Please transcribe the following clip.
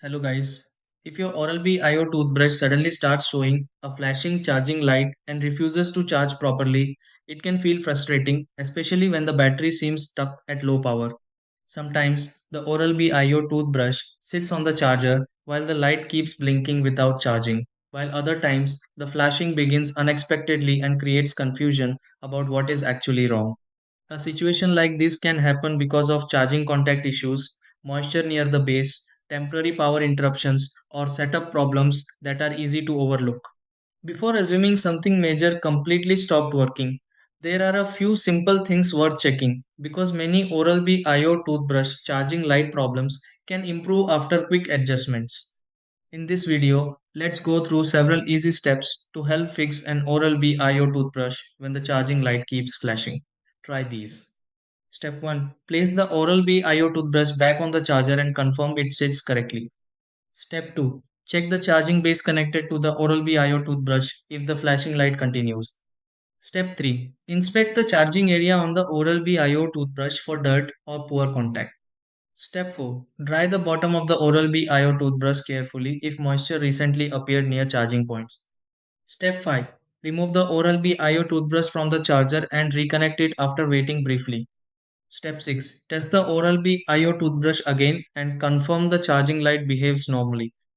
Hello guys. If your Oral-B IO toothbrush suddenly starts showing a flashing charging light and refuses to charge properly, it can feel frustrating, especially when the battery seems stuck at low power. Sometimes the Oral-B IO toothbrush sits on the charger while the light keeps blinking without charging, while other times the flashing begins unexpectedly and creates confusion about what is actually wrong. A situation like this can happen because of charging contact issues, moisture near the base, temporary power interruptions, or setup problems that are easy to overlook. Before assuming something major completely stopped working, there are a few simple things worth checking because many Oral-B IO toothbrush charging light problems can improve after quick adjustments. In this video, let's go through several easy steps to help fix an Oral-B IO toothbrush when the charging light keeps flashing. Try these. Step 1. Place the Oral-B IO toothbrush back on the charger and confirm it sits correctly. Step 2. Check the charging base connected to the Oral-B IO toothbrush if the flashing light continues. Step 3. Inspect the charging area on the Oral-B IO toothbrush for dirt or poor contact. Step 4. Dry the bottom of the Oral-B IO toothbrush carefully if moisture recently appeared near charging points. Step 5. Remove the Oral-B IO toothbrush from the charger and reconnect it after waiting briefly. Step 6. Test the Oral-B IO toothbrush again and confirm the charging light behaves normally.